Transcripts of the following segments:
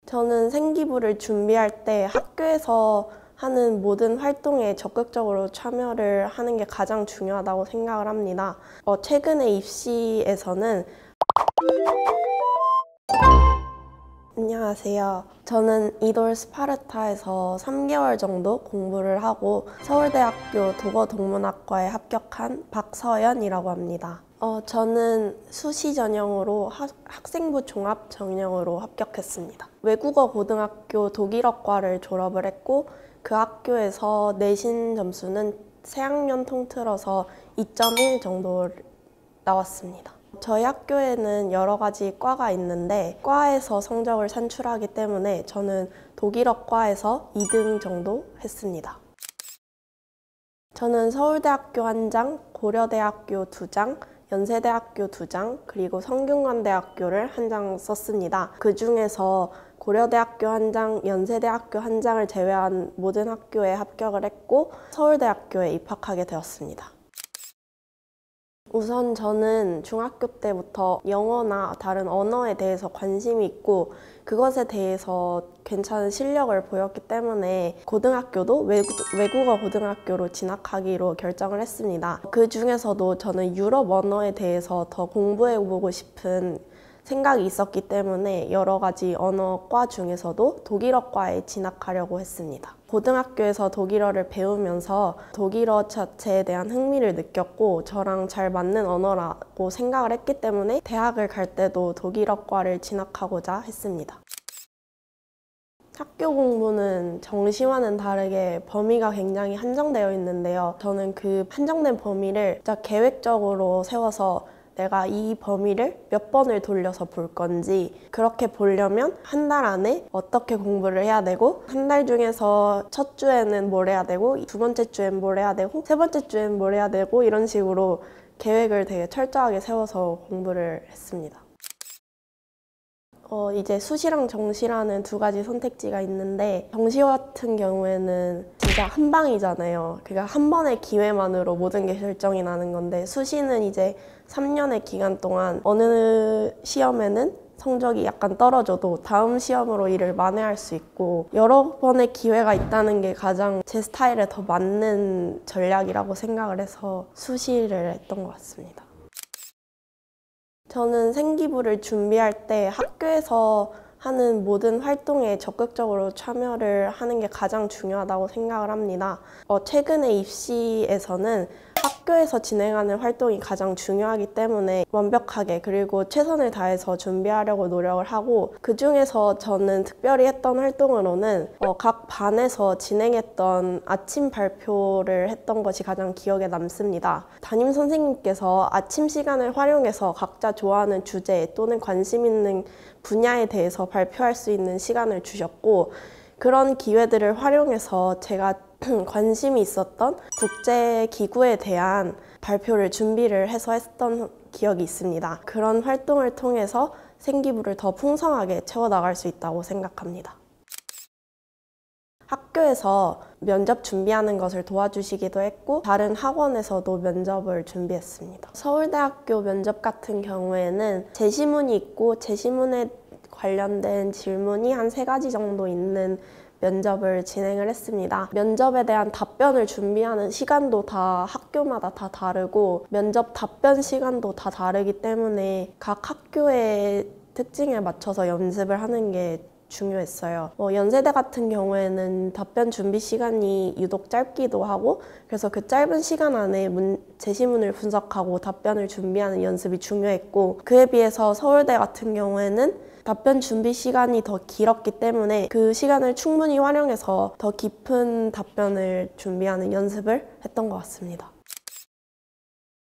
저는 생기부를 준비할 때 학교에서 하는 모든 활동에 적극적으로 참여를 하는 게 가장 중요하다고 생각을 합니다. 최근에 입시에서는 안녕하세요. 저는 이돌 스파르타에서 3개월 정도 공부를 하고 서울대학교 도거동문학과에 합격한 박서연이라고 합니다. 저는 수시 전형으로 학생부 종합 전형으로 합격했습니다. 외국어 고등학교 독일어과를 졸업을 했고 그 학교에서 내신 점수는 새학년 통틀어서 2.1 정도 나왔습니다. 저희 학교에는 여러 가지 과가 있는데 과에서 성적을 산출하기 때문에 저는 독일어과에서 2등 정도 했습니다. 저는 서울대학교 1장, 고려대학교 2장, 연세대학교 2장, 그리고 성균관대학교를 1장 썼습니다. 그 중에서 고려대학교 1장, 연세대학교 1장을 제외한 모든 학교에 합격을 했고 서울대학교에 입학하게 되었습니다. 우선 저는 중학교 때부터 영어나 다른 언어에 대해서 관심이 있고 그것에 대해서 괜찮은 실력을 보였기 때문에 고등학교도 외국어 고등학교로 진학하기로 결정을 했습니다. 그 중에서도 저는 유럽 언어에 대해서 더 공부해보고 싶은 생각이 있었기 때문에 여러 가지 언어과 중에서도 독일어과에 진학하려고 했습니다. 고등학교에서 독일어를 배우면서 독일어 자체에 대한 흥미를 느꼈고 저랑 잘 맞는 언어라고 생각을 했기 때문에 대학을 갈 때도 독일어과를 진학하고자 했습니다. 학교 공부는 정시와는 다르게 범위가 굉장히 한정되어 있는데요. 저는 그 한정된 범위를 진짜 계획적으로 세워서 내가 이 범위를 몇 번을 돌려서 볼 건지 그렇게 보려면 한 달 안에 어떻게 공부를 해야 되고 한 달 중에서 첫 주에는 뭘 해야 되고 두 번째 주엔 뭘 해야 되고 세 번째 주엔 뭘 해야 되고 이런 식으로 계획을 되게 철저하게 세워서 공부를 했습니다. 이제 수시랑 정시라는 두 가지 선택지가 있는데 정시 같은 경우에는 진짜 한 방이잖아요. 그러니까 한 번의 기회만으로 모든 게 결정이 나는 건데 수시는 이제 3년의 기간 동안 어느 시험에는 성적이 약간 떨어져도 다음 시험으로 이를 만회할 수 있고 여러 번의 기회가 있다는 게 가장 제 스타일에 더 맞는 전략이라고 생각을 해서 수시를 했던 것 같습니다. 저는 생기부를 준비할 때 학교에서 하는 모든 활동에 적극적으로 참여를 하는 게 가장 중요하다고 생각을 합니다. 최근에 입시에서는 학교에서 진행하는 활동이 가장 중요하기 때문에 완벽하게 그리고 최선을 다해서 준비하려고 노력을 하고 그 중에서 저는 특별히 했던 활동으로는 각 반에서 진행했던 아침 발표를 했던 것이 가장 기억에 남습니다. 담임 선생님께서 아침 시간을 활용해서 각자 좋아하는 주제 또는 관심 있는 분야에 대해서 발표할 수 있는 시간을 주셨고 그런 기회들을 활용해서 제가 관심이 있었던 국제기구에 대한 발표를 준비를 해서 했던 기억이 있습니다. 그런 활동을 통해서 생기부를 더 풍성하게 채워나갈 수 있다고 생각합니다. 학교에서 면접 준비하는 것을 도와주시기도 했고 다른 학원에서도 면접을 준비했습니다. 서울대학교 면접 같은 경우에는 제시문이 있고 제시문에 관련된 질문이 한 3가지 정도 있는 면접을 진행을 했습니다. 면접에 대한 답변을 준비하는 시간도 다 학교마다 다 다르고 면접 답변 시간도 다 다르기 때문에 각 학교의 특징에 맞춰서 연습을 하는 게 중요했어요. 연세대 같은 경우에는 답변 준비 시간이 유독 짧기도 하고 그래서 그 짧은 시간 안에 제시문을 분석하고 답변을 준비하는 연습이 중요했고 그에 비해서 서울대 같은 경우에는 답변 준비 시간이 더 길었기 때문에 그 시간을 충분히 활용해서 더 깊은 답변을 준비하는 연습을 했던 것 같습니다.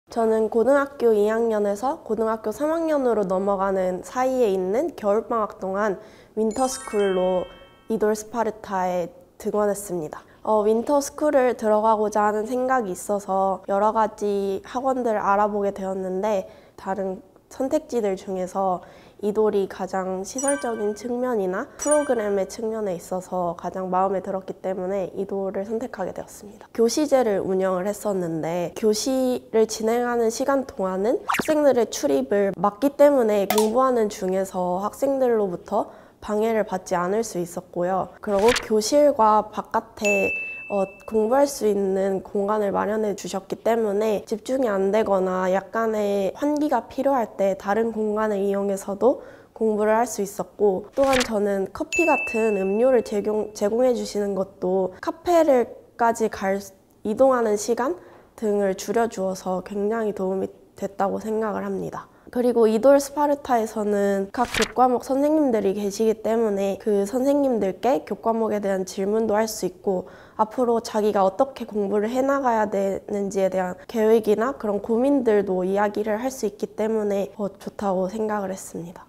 저는 고등학교 2학년에서 고등학교 3학년으로 넘어가는 사이에 있는 겨울방학 동안 윈터스쿨로 이돌 스파르타에 등원했습니다. 윈터스쿨을 들어가고자 하는 생각이 있어서 여러 가지 학원들을 알아보게 되었는데 다른 선택지들 중에서 이돌이 가장 시설적인 측면이나 프로그램의 측면에 있어서 가장 마음에 들었기 때문에 이돌을 선택하게 되었습니다. 교시제를 운영을 했었는데 교시를 진행하는 시간 동안은 학생들의 출입을 막기 때문에 공부하는 중에서 학생들로부터 방해를 받지 않을 수 있었고요. 그리고 교실과 바깥에 공부할 수 있는 공간을 마련해 주셨기 때문에 집중이 안 되거나 약간의 환기가 필요할 때 다른 공간을 이용해서도 공부를 할 수 있었고, 또한 저는 커피 같은 음료를 제공해 주시는 것도 카페를까지 이동하는 시간 등을 줄여주어서 굉장히 도움이 됐다고 생각을 합니다. 그리고 이돌 스파르타에서는 각 교과목 선생님들이 계시기 때문에 그 선생님들께 교과목에 대한 질문도 할 수 있고, 앞으로 자기가 어떻게 공부를 해나가야 되는지에 대한 계획이나 그런 고민들도 이야기를 할 수 있기 때문에 좋다고 생각을 했습니다.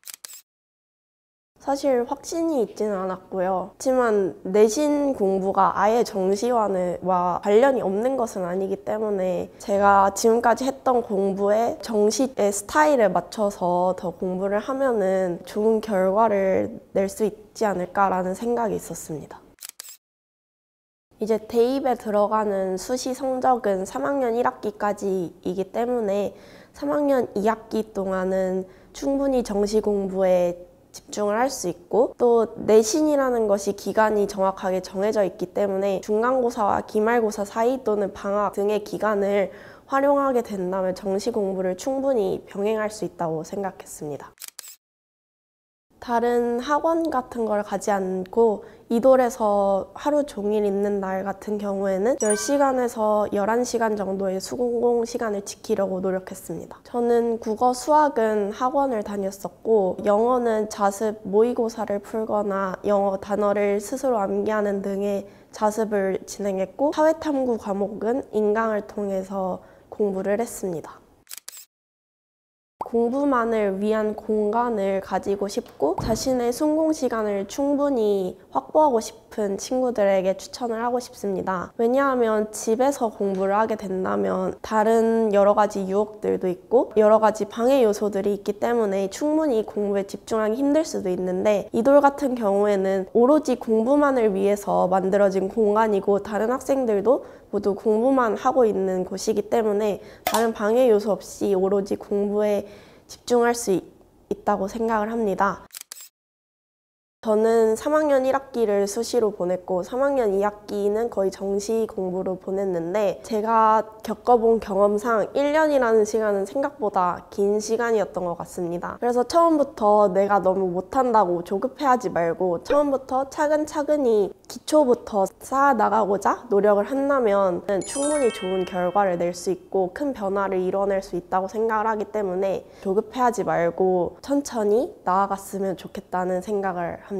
사실 확신이 있지는 않았고요. 하지만 내신 공부가 아예 정시와 관련이 없는 것은 아니기 때문에 제가 지금까지 했던 공부에 정시의 스타일에 맞춰서 더 공부를 하면은 좋은 결과를 낼 수 있지 않을까라는 생각이 있었습니다. 이제 대입에 들어가는 수시 성적은 3학년 1학기까지이기 때문에 3학년 2학기 동안은 충분히 정시 공부에 집중을 할 수 있고, 또 내신이라는 것이 기간이 정확하게 정해져 있기 때문에 중간고사와 기말고사 사이 또는 방학 등의 기간을 활용하게 된다면 정시 공부를 충분히 병행할 수 있다고 생각했습니다. 다른 학원 같은 걸 가지 않고 이돌에서 하루 종일 있는 날 같은 경우에는 10시간에서 11시간 정도의 수공 시간을 지키려고 노력했습니다. 저는 국어, 수학은 학원을 다녔었고, 영어는 자습 모의고사를 풀거나 영어 단어를 스스로 암기하는 등의 자습을 진행했고, 사회탐구 과목은 인강을 통해서 공부를 했습니다. 공부만을 위한 공간을 가지고 싶고 자신의 순공 시간을 충분히 확보하고 싶은 친구들에게 추천을 하고 싶습니다. 왜냐하면 집에서 공부를 하게 된다면 다른 여러 가지 유혹들도 있고 여러 가지 방해 요소들이 있기 때문에 충분히 공부에 집중하기 힘들 수도 있는데, 이돌 같은 경우에는 오로지 공부만을 위해서 만들어진 공간이고 다른 학생들도 모두 공부만 하고 있는 곳이기 때문에 다른 방해 요소 없이 오로지 공부에 집중할 수 있다고 생각을 합니다. 저는 3학년 1학기를 수시로 보냈고 3학년 2학기는 거의 정시 공부로 보냈는데, 제가 겪어본 경험상 1년이라는 시간은 생각보다 긴 시간이었던 것 같습니다. 그래서 처음부터 내가 너무 못한다고 조급해하지 말고 처음부터 차근차근히 기초부터 쌓아나가고자 노력을 한다면 충분히 좋은 결과를 낼 수 있고 큰 변화를 이뤄낼 수 있다고 생각을 하기 때문에 조급해하지 말고 천천히 나아갔으면 좋겠다는 생각을 합니다.